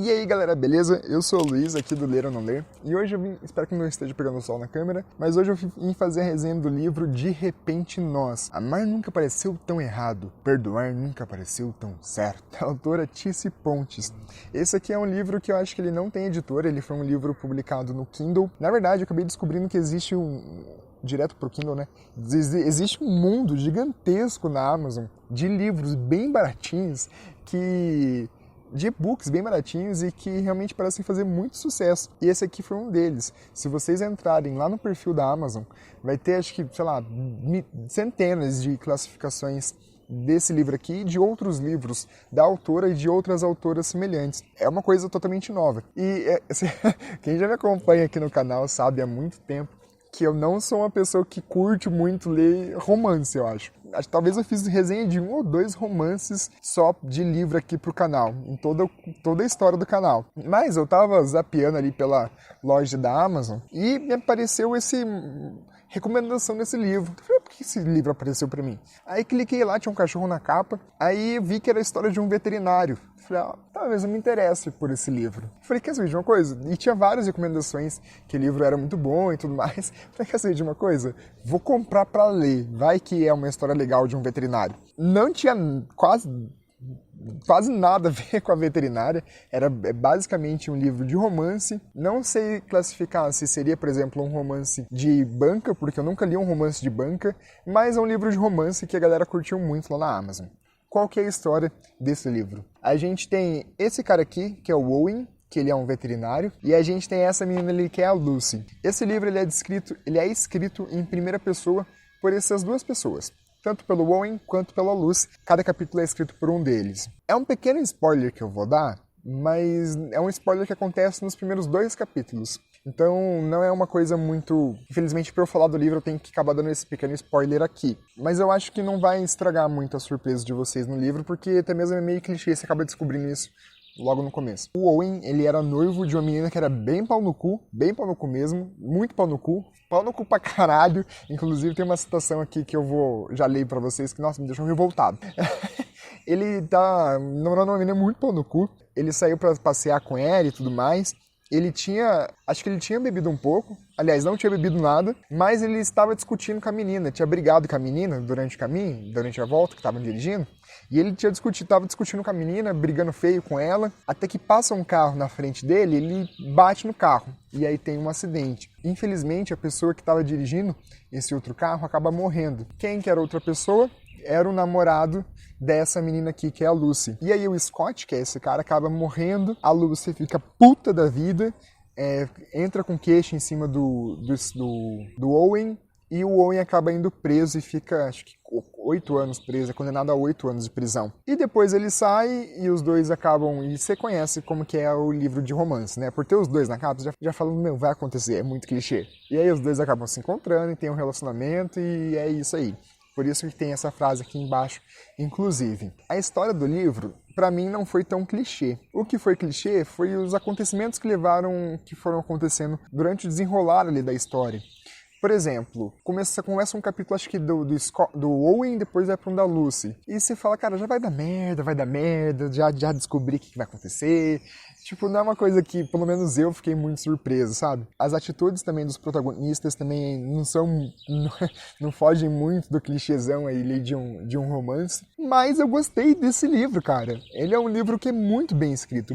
E aí galera, beleza? Eu sou o Luiz, aqui do Ler ou Não Ler, e hoje eu vim, espero que não esteja pegando o sol na câmera, mas hoje eu vim fazer a resenha do livro De Repente Nós. Amar nunca pareceu tão errado, perdoar nunca pareceu tão certo. Da autora Tice Pontes. Esse aqui é um livro que eu acho que ele não tem editora, ele foi um livro publicado no Kindle. Na verdade, eu acabei descobrindo que existe direto pro Kindle, né? Existe um mundo gigantesco na Amazon de livros bem baratinhos de e-books bem baratinhos e que realmente parecem fazer muito sucesso. E esse aqui foi um deles. Se vocês entrarem lá no perfil da Amazon, vai ter, acho que, sei lá, centenas de classificações desse livro aqui e de outros livros da autora e de outras autoras semelhantes. É uma coisa totalmente nova. E quem já me acompanha aqui no canal sabe há muito tempo que eu não sou uma pessoa que curte muito ler romance, eu acho. Talvez eu fiz resenha de 1 ou 2 romances só de livro aqui pro canal, em toda a história do canal. Mas eu tava zapeando ali pela loja da Amazon e me apareceu recomendação desse livro. Eu falei, por que esse livro apareceu pra mim? Aí cliquei lá, tinha um cachorro na capa, aí vi que era a história de um veterinário. Falei, talvez eu me interesse por esse livro. Falei, quer saber de uma coisa? E tinha várias recomendações que o livro era muito bom e tudo mais. Falei, quer saber de uma coisa? Vou comprar pra ler. Vai que é uma história legal de um veterinário. Não tinha quase nada a ver com a veterinária. Era basicamente um livro de romance. Não sei classificar se seria, por exemplo, um romance de banca, porque eu nunca li um romance de banca, mas é um livro de romance que a galera curtiu muito lá na Amazon. Qual que é a história desse livro? A gente tem esse cara aqui, que é o Owen, que ele é um veterinário, e a gente tem essa menina ali, que é a Lucy. Esse livro ele é escrito em primeira pessoa por essas duas pessoas, tanto pelo Owen quanto pela Lucy. Cada capítulo é escrito por um deles. É um pequeno spoiler que eu vou dar, mas é um spoiler que acontece nos primeiros 2 capítulos. Então não é uma coisa muito... Infelizmente, para eu falar do livro, eu tenho que acabar dando esse pequeno spoiler aqui. Mas eu acho que não vai estragar muito a surpresa de vocês no livro, porque até mesmo é meio clichê, você acaba descobrindo isso logo no começo. O Owen, ele era noivo de uma menina que era bem pau no cu mesmo, muito pau no cu pra caralho. Inclusive tem uma citação aqui que eu vou já ler pra vocês que, nossa, me deixou revoltado. Ele tá namorando uma menina muito pau no cu, ele saiu pra passear com ela e tudo mais. Acho que ele tinha bebido um pouco, aliás, não tinha bebido nada, mas ele estava discutindo com a menina, tinha brigado com a menina durante o caminho, durante a volta que estavam dirigindo, e ele estava discutindo com a menina, brigando feio com ela, até que passa um carro na frente dele, ele bate no carro, e aí tem um acidente. Infelizmente, a pessoa que estava dirigindo esse outro carro acaba morrendo. Quem que era outra pessoa? Era o namorado dessa menina aqui, que é a Lucy. E aí o Scott, que é esse cara, acaba morrendo, a Lucy fica puta da vida, entra com queixa em cima do Owen, e o Owen acaba indo preso e fica, acho que 8 anos preso, é condenado a 8 anos de prisão. E depois ele sai e os dois acabam, e você conhece como que é o livro de romance, né? Por ter os dois na capa, já falando, vai acontecer, é muito clichê. E aí os dois acabam se encontrando e tem um relacionamento e é isso aí. Por isso que tem essa frase aqui embaixo, inclusive. A história do livro, para mim, não foi tão clichê. O que foi clichê foi os acontecimentos que foram acontecendo durante o desenrolar ali da história. Por exemplo, começa um capítulo, acho que do Owen, depois vai para um da Lucy. E você fala, cara, já vai dar merda, já descobri o que vai acontecer. Tipo, não é uma coisa que, pelo menos eu, fiquei muito surpreso, sabe? As atitudes também dos protagonistas também não fogem muito do clichêzão aí de um romance. Mas eu gostei desse livro, cara. Ele é um livro que é muito bem escrito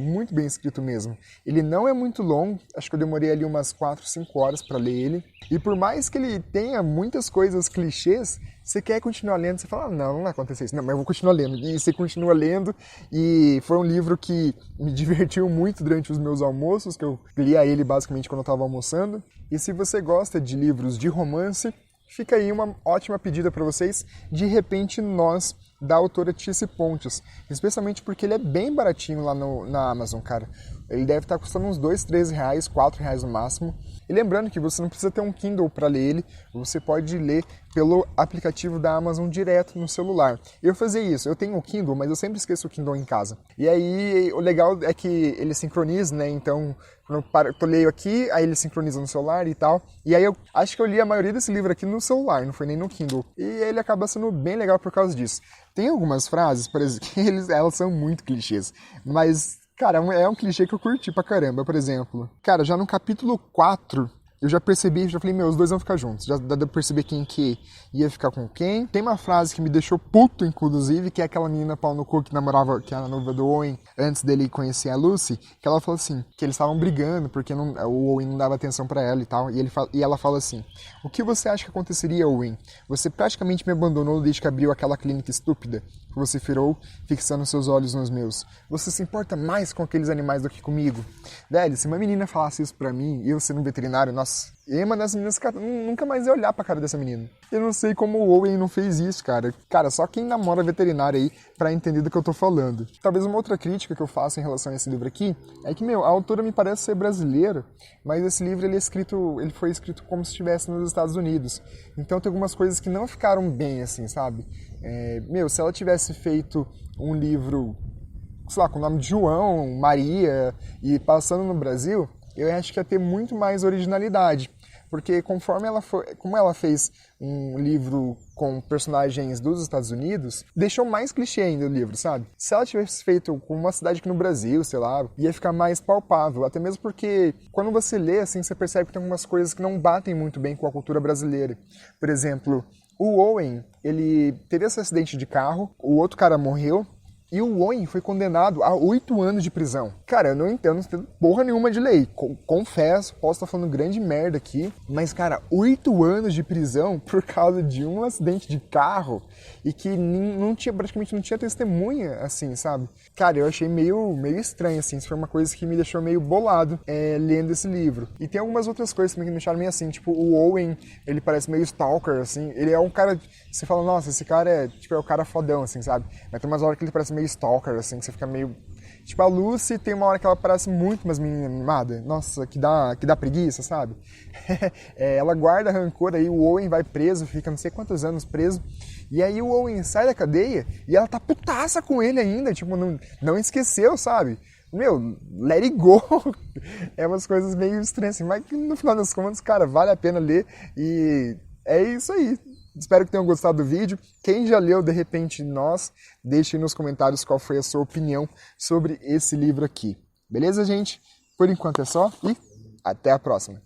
mesmo. Ele não é muito longo, acho que eu demorei ali umas 4, 5 horas para ler ele. E por mais que ele tenha muitas coisas clichês, você quer continuar lendo, você fala, não vai acontecer isso. Não, mas eu vou continuar lendo. E você continua lendo, e foi um livro que me divertiu muito durante os meus almoços, que eu lia ele basicamente quando eu estava almoçando. E se você gosta de livros de romance, fica aí uma ótima pedida para vocês, De Repente Nós, da autora Tice Pontes. Especialmente porque ele é bem baratinho lá na Amazon, cara. Ele deve estar custando uns 2, 13 reais, 4 reais no máximo. E lembrando que você não precisa ter um Kindle para ler ele, você pode ler pelo aplicativo da Amazon direto no celular. Eu fazia isso, eu tenho o Kindle, mas eu sempre esqueço o Kindle em casa. E aí o legal é que ele sincroniza, né? Então, quando eu leio aqui, aí ele sincroniza no celular e tal. E aí eu acho que eu li a maioria desse livro aqui no celular, não foi nem no Kindle. E ele acaba sendo bem legal por causa disso. Tem algumas frases, por exemplo, que elas são muito clichês, mas Cara, é um clichê que eu curti pra caramba, por exemplo. Cara, já no capítulo 4, eu já percebi, já falei, meu, os dois vão ficar juntos. Já dá pra perceber quem que ia ficar com quem. Tem uma frase que me deixou puto, inclusive, que é aquela menina pau no cu que namorava, que era a noiva do Owen, antes dele conhecer a Lucy, que ela falou assim, que eles estavam brigando, porque o Owen não dava atenção pra ela e tal, e ela fala assim, o que você acha que aconteceria, Owen? Você praticamente me abandonou desde que abriu aquela clínica estúpida que você virou, fixando seus olhos nos meus. Você se importa mais com aqueles animais do que comigo? Velho, se uma menina falasse isso pra mim, e eu sendo um veterinário, nossa, eu ia mandar essa menina, nunca mais ia olhar pra cara dessa menina. Eu não sei como o Owen não fez isso, cara. Cara, só quem namora veterinário aí pra entender do que eu tô falando. Talvez uma outra crítica que eu faço em relação a esse livro aqui é que, meu, a autora me parece ser brasileira, mas esse livro ele foi escrito como se estivesse nos Estados Unidos. Então tem algumas coisas que não ficaram bem, assim, sabe? Se ela tivesse feito um livro, sei lá, com o nome de João, Maria, e passando no Brasil, eu acho que ia ter muito mais originalidade. Porque como ela fez um livro com personagens dos Estados Unidos, deixou mais clichê ainda o livro, sabe? Se ela tivesse feito com uma cidade aqui no Brasil, sei lá, ia ficar mais palpável. Até mesmo porque quando você lê, assim, você percebe que tem algumas coisas que não batem muito bem com a cultura brasileira. Por exemplo, o Owen, ele teve esse acidente de carro, o outro cara morreu, e o Owen foi condenado a 8 anos de prisão. Cara, eu não entendo porra nenhuma de lei. Confesso, posso estar falando grande merda aqui. Mas, cara, 8 anos de prisão por causa de um acidente de carro e que praticamente não tinha testemunha, assim, sabe? Cara, eu achei meio estranho, assim. Isso foi uma coisa que me deixou meio bolado lendo esse livro. E tem algumas outras coisas também que me deixaram meio assim. Tipo, o Owen, ele parece meio stalker, assim. Ele é um cara... Você fala, nossa, esse cara é o cara fodão, assim, sabe? Mas tem umas horas que ele parece meio stalker, assim, que você fica meio... Tipo, a Lucy tem uma hora que ela parece muito umas meninas animadas. Nossa, que dá preguiça, sabe? Ela guarda rancor, aí o Owen vai preso, fica não sei quantos anos preso. E aí o Owen sai da cadeia e ela tá putaça com ele ainda. Tipo, não esqueceu, sabe? Meu, let it go. É umas coisas meio estranhas, assim. Mas no final das contas, cara, vale a pena ler. E é isso aí. Espero que tenham gostado do vídeo. Quem já leu De Repente Nós, deixe nos comentários qual foi a sua opinião sobre esse livro aqui. Beleza, gente? Por enquanto é só e até a próxima.